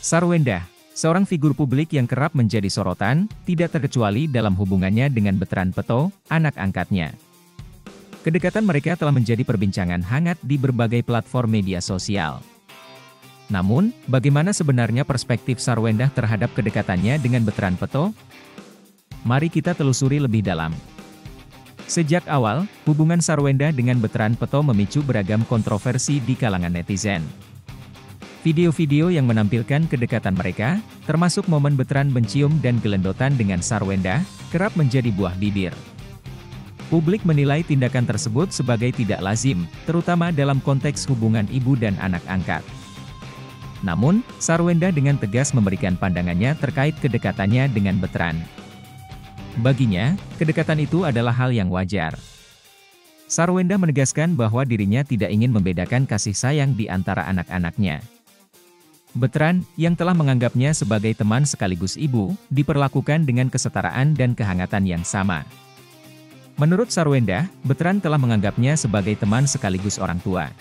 Sarwendah, seorang figur publik yang kerap menjadi sorotan, tidak terkecuali dalam hubungannya dengan Betran Peto, anak angkatnya. Kedekatan mereka telah menjadi perbincangan hangat di berbagai platform media sosial. Namun, bagaimana sebenarnya perspektif Sarwendah terhadap kedekatannya dengan Betran Peto? Mari kita telusuri lebih dalam. Sejak awal, hubungan Sarwendah dengan Betran Peto memicu beragam kontroversi di kalangan netizen. Video-video yang menampilkan kedekatan mereka, termasuk momen Betran mencium dan gelendotan dengan Sarwendah, kerap menjadi buah bibir. Publik menilai tindakan tersebut sebagai tidak lazim, terutama dalam konteks hubungan ibu dan anak angkat. Namun, Sarwendah dengan tegas memberikan pandangannya terkait kedekatannya dengan Betran. Baginya, kedekatan itu adalah hal yang wajar. Sarwendah menegaskan bahwa dirinya tidak ingin membedakan kasih sayang di antara anak-anaknya. Betran, yang telah menganggapnya sebagai teman sekaligus ibu, diperlakukan dengan kesetaraan dan kehangatan yang sama. Menurut Sarwendah, Betran telah menganggapnya sebagai teman sekaligus orang tua.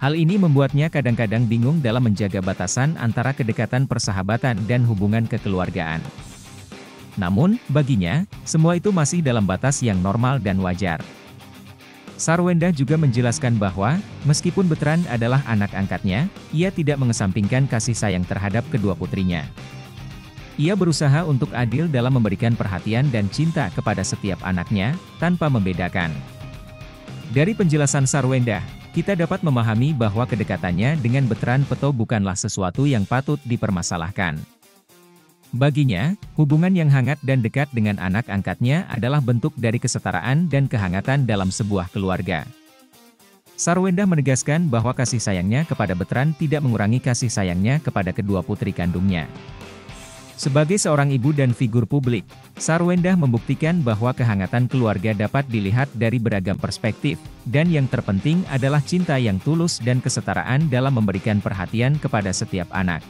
Hal ini membuatnya kadang-kadang bingung dalam menjaga batasan antara kedekatan persahabatan dan hubungan kekeluargaan. Namun, baginya, semua itu masih dalam batas yang normal dan wajar. Sarwendah juga menjelaskan bahwa, meskipun Betran adalah anak angkatnya, ia tidak mengesampingkan kasih sayang terhadap kedua putrinya. Ia berusaha untuk adil dalam memberikan perhatian dan cinta kepada setiap anaknya, tanpa membedakan. Dari penjelasan Sarwendah, kita dapat memahami bahwa kedekatannya dengan Betran Peto bukanlah sesuatu yang patut dipermasalahkan. Baginya, hubungan yang hangat dan dekat dengan anak angkatnya adalah bentuk dari kesetaraan dan kehangatan dalam sebuah keluarga. Sarwendah menegaskan bahwa kasih sayangnya kepada Betran tidak mengurangi kasih sayangnya kepada kedua putri kandungnya. Sebagai seorang ibu dan figur publik, Sarwendah membuktikan bahwa kehangatan keluarga dapat dilihat dari beragam perspektif, dan yang terpenting adalah cinta yang tulus dan kesetaraan dalam memberikan perhatian kepada setiap anak.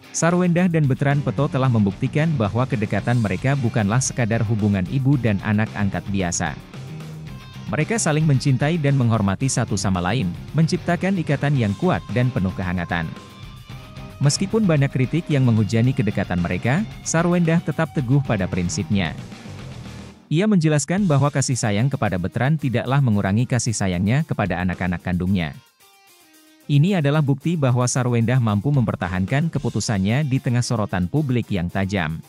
Sarwendah dan Betran Peto telah membuktikan bahwa kedekatan mereka bukanlah sekadar hubungan ibu dan anak angkat biasa. Mereka saling mencintai dan menghormati satu sama lain, menciptakan ikatan yang kuat dan penuh kehangatan. Meskipun banyak kritik yang menghujani kedekatan mereka, Sarwendah tetap teguh pada prinsipnya. Ia menjelaskan bahwa kasih sayang kepada Betran tidaklah mengurangi kasih sayangnya kepada anak-anak kandungnya. Ini adalah bukti bahwa Sarwendah mampu mempertahankan keputusannya di tengah sorotan publik yang tajam.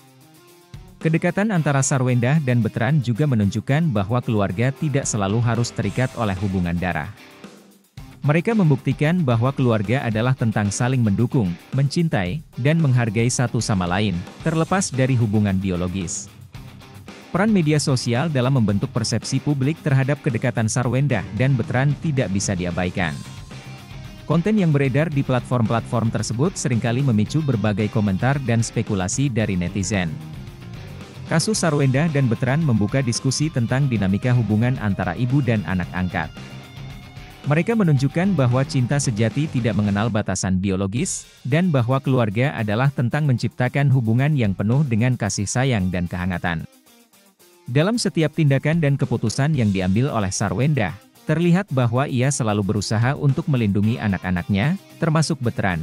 Kedekatan antara Sarwendah dan Betran juga menunjukkan bahwa keluarga tidak selalu harus terikat oleh hubungan darah. Mereka membuktikan bahwa keluarga adalah tentang saling mendukung, mencintai, dan menghargai satu sama lain, terlepas dari hubungan biologis. Peran media sosial dalam membentuk persepsi publik terhadap kedekatan Sarwendah dan Betran tidak bisa diabaikan. Konten yang beredar di platform-platform tersebut seringkali memicu berbagai komentar dan spekulasi dari netizen. Kasus Sarwendah dan Betran membuka diskusi tentang dinamika hubungan antara ibu dan anak angkat. Mereka menunjukkan bahwa cinta sejati tidak mengenal batasan biologis, dan bahwa keluarga adalah tentang menciptakan hubungan yang penuh dengan kasih sayang dan kehangatan. Dalam setiap tindakan dan keputusan yang diambil oleh Sarwendah, terlihat bahwa ia selalu berusaha untuk melindungi anak-anaknya, termasuk Betran.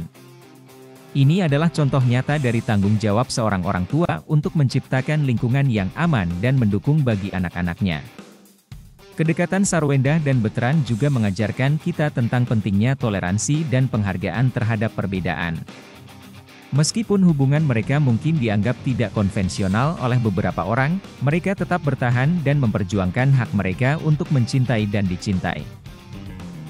Ini adalah contoh nyata dari tanggung jawab seorang orang tua untuk menciptakan lingkungan yang aman dan mendukung bagi anak-anaknya. Kedekatan Sarwendah dan Betran juga mengajarkan kita tentang pentingnya toleransi dan penghargaan terhadap perbedaan. Meskipun hubungan mereka mungkin dianggap tidak konvensional oleh beberapa orang, mereka tetap bertahan dan memperjuangkan hak mereka untuk mencintai dan dicintai.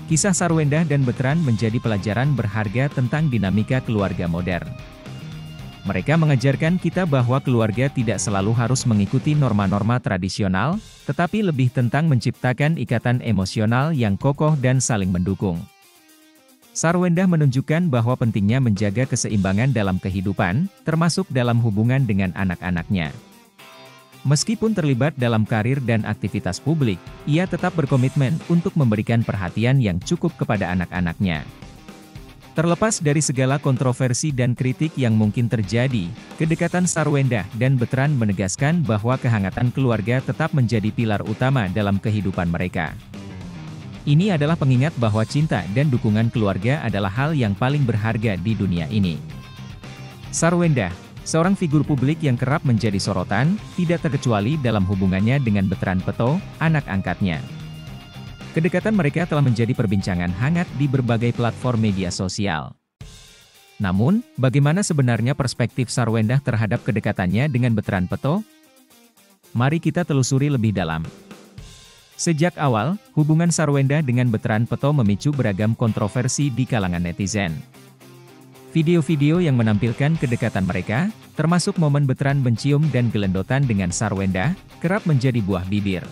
Kisah Sarwendah dan Betran menjadi pelajaran berharga tentang dinamika keluarga modern. Mereka mengajarkan kita bahwa keluarga tidak selalu harus mengikuti norma-norma tradisional, tetapi lebih tentang menciptakan ikatan emosional yang kokoh dan saling mendukung. Sarwendah menunjukkan bahwa pentingnya menjaga keseimbangan dalam kehidupan, termasuk dalam hubungan dengan anak-anaknya. Meskipun terlibat dalam karir dan aktivitas publik, ia tetap berkomitmen untuk memberikan perhatian yang cukup kepada anak-anaknya. Terlepas dari segala kontroversi dan kritik yang mungkin terjadi, kedekatan Sarwendah dan Betran menegaskan bahwa kehangatan keluarga tetap menjadi pilar utama dalam kehidupan mereka. Ini adalah pengingat bahwa cinta dan dukungan keluarga adalah hal yang paling berharga di dunia ini. Sarwendah, seorang figur publik yang kerap menjadi sorotan, tidak terkecuali dalam hubungannya dengan Betran Peto, anak angkatnya. Kedekatan mereka telah menjadi perbincangan hangat di berbagai platform media sosial. Namun, bagaimana sebenarnya perspektif Sarwendah terhadap kedekatannya dengan Betran Peto? Mari kita telusuri lebih dalam. Sejak awal, hubungan Sarwendah dengan Betran Peto memicu beragam kontroversi di kalangan netizen. Video-video yang menampilkan kedekatan mereka, termasuk momen Betran mencium dan gelendotan dengan Sarwendah, kerap menjadi buah bibir.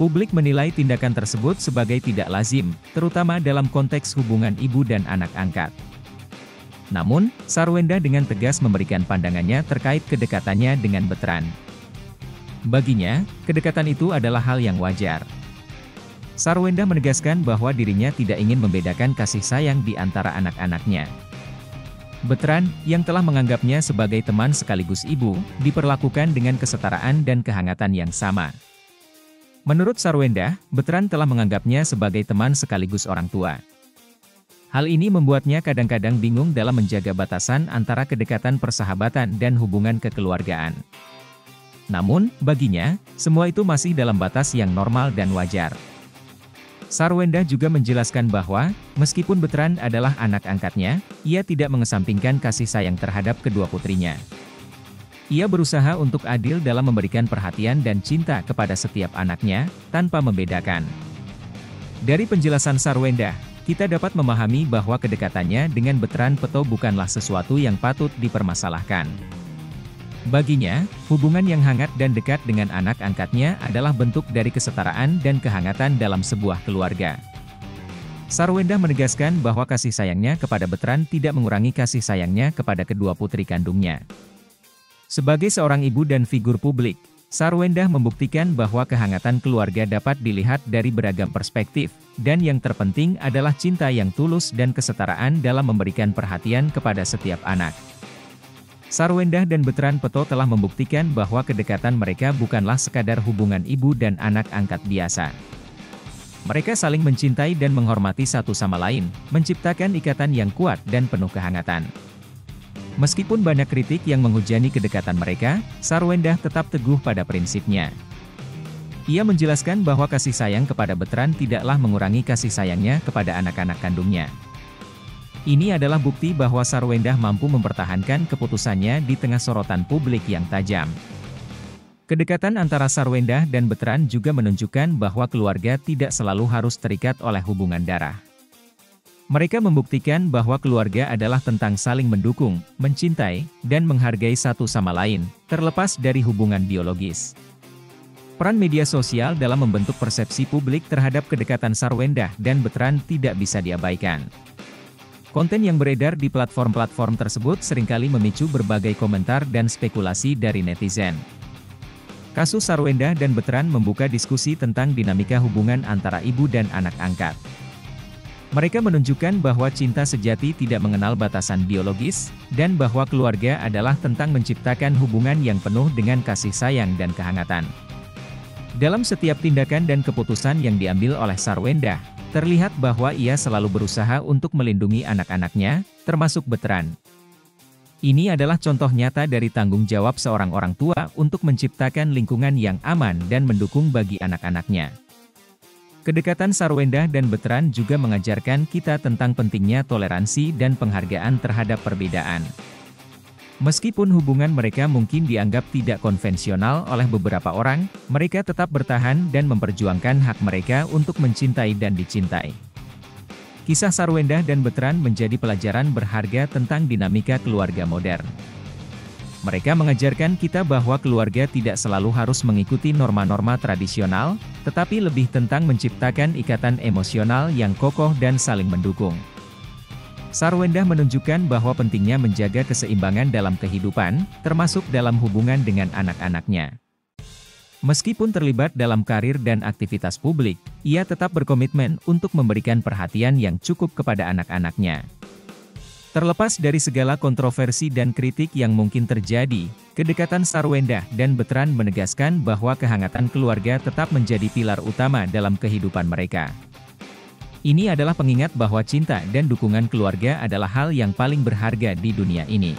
Publik menilai tindakan tersebut sebagai tidak lazim, terutama dalam konteks hubungan ibu dan anak angkat. Namun, Sarwendah dengan tegas memberikan pandangannya terkait kedekatannya dengan Betran. Baginya, kedekatan itu adalah hal yang wajar. Sarwendah menegaskan bahwa dirinya tidak ingin membedakan kasih sayang di antara anak-anaknya. Betran, yang telah menganggapnya sebagai teman sekaligus ibu, diperlakukan dengan kesetaraan dan kehangatan yang sama. Menurut Sarwendah, Betran telah menganggapnya sebagai teman sekaligus orang tua. Hal ini membuatnya kadang-kadang bingung dalam menjaga batasan antara kedekatan persahabatan dan hubungan kekeluargaan. Namun, baginya, semua itu masih dalam batas yang normal dan wajar. Sarwendah juga menjelaskan bahwa, meskipun Betran adalah anak angkatnya, ia tidak mengesampingkan kasih sayang terhadap kedua putrinya. Ia berusaha untuk adil dalam memberikan perhatian dan cinta kepada setiap anaknya, tanpa membedakan. Dari penjelasan Sarwendah, kita dapat memahami bahwa kedekatannya dengan Betran Peto bukanlah sesuatu yang patut dipermasalahkan. Baginya, hubungan yang hangat dan dekat dengan anak angkatnya adalah bentuk dari kesetaraan dan kehangatan dalam sebuah keluarga. Sarwendah menegaskan bahwa kasih sayangnya kepada Betran tidak mengurangi kasih sayangnya kepada kedua putri kandungnya. Sebagai seorang ibu dan figur publik, Sarwendah membuktikan bahwa kehangatan keluarga dapat dilihat dari beragam perspektif, dan yang terpenting adalah cinta yang tulus dan kesetaraan dalam memberikan perhatian kepada setiap anak. Sarwendah dan Betran Peto telah membuktikan bahwa kedekatan mereka bukanlah sekadar hubungan ibu dan anak angkat biasa. Mereka saling mencintai dan menghormati satu sama lain, menciptakan ikatan yang kuat dan penuh kehangatan. Meskipun banyak kritik yang menghujani kedekatan mereka, Sarwendah tetap teguh pada prinsipnya. Ia menjelaskan bahwa kasih sayang kepada Betran tidaklah mengurangi kasih sayangnya kepada anak-anak kandungnya. Ini adalah bukti bahwa Sarwendah mampu mempertahankan keputusannya di tengah sorotan publik yang tajam. Kedekatan antara Sarwendah dan Betran juga menunjukkan bahwa keluarga tidak selalu harus terikat oleh hubungan darah. Mereka membuktikan bahwa keluarga adalah tentang saling mendukung, mencintai, dan menghargai satu sama lain, terlepas dari hubungan biologis. Peran media sosial dalam membentuk persepsi publik terhadap kedekatan Sarwendah dan Betran tidak bisa diabaikan. Konten yang beredar di platform-platform tersebut seringkali memicu berbagai komentar dan spekulasi dari netizen. Kasus Sarwendah dan Betran membuka diskusi tentang dinamika hubungan antara ibu dan anak angkat. Mereka menunjukkan bahwa cinta sejati tidak mengenal batasan biologis, dan bahwa keluarga adalah tentang menciptakan hubungan yang penuh dengan kasih sayang dan kehangatan. Dalam setiap tindakan dan keputusan yang diambil oleh Sarwendah, terlihat bahwa ia selalu berusaha untuk melindungi anak-anaknya, termasuk Betran. Ini adalah contoh nyata dari tanggung jawab seorang orang tua untuk menciptakan lingkungan yang aman dan mendukung bagi anak-anaknya. Kedekatan Sarwendah dan Betran juga mengajarkan kita tentang pentingnya toleransi dan penghargaan terhadap perbedaan. Meskipun hubungan mereka mungkin dianggap tidak konvensional oleh beberapa orang, mereka tetap bertahan dan memperjuangkan hak mereka untuk mencintai dan dicintai. Kisah Sarwendah dan Betran menjadi pelajaran berharga tentang dinamika keluarga modern. Mereka mengajarkan kita bahwa keluarga tidak selalu harus mengikuti norma-norma tradisional, tetapi lebih tentang menciptakan ikatan emosional yang kokoh dan saling mendukung. Sarwendah menunjukkan bahwa pentingnya menjaga keseimbangan dalam kehidupan, termasuk dalam hubungan dengan anak-anaknya. Meskipun terlibat dalam karir dan aktivitas publik, ia tetap berkomitmen untuk memberikan perhatian yang cukup kepada anak-anaknya. Terlepas dari segala kontroversi dan kritik yang mungkin terjadi, kedekatan Sarwendah dan Betran menegaskan bahwa kehangatan keluarga tetap menjadi pilar utama dalam kehidupan mereka. Ini adalah pengingat bahwa cinta dan dukungan keluarga adalah hal yang paling berharga di dunia ini.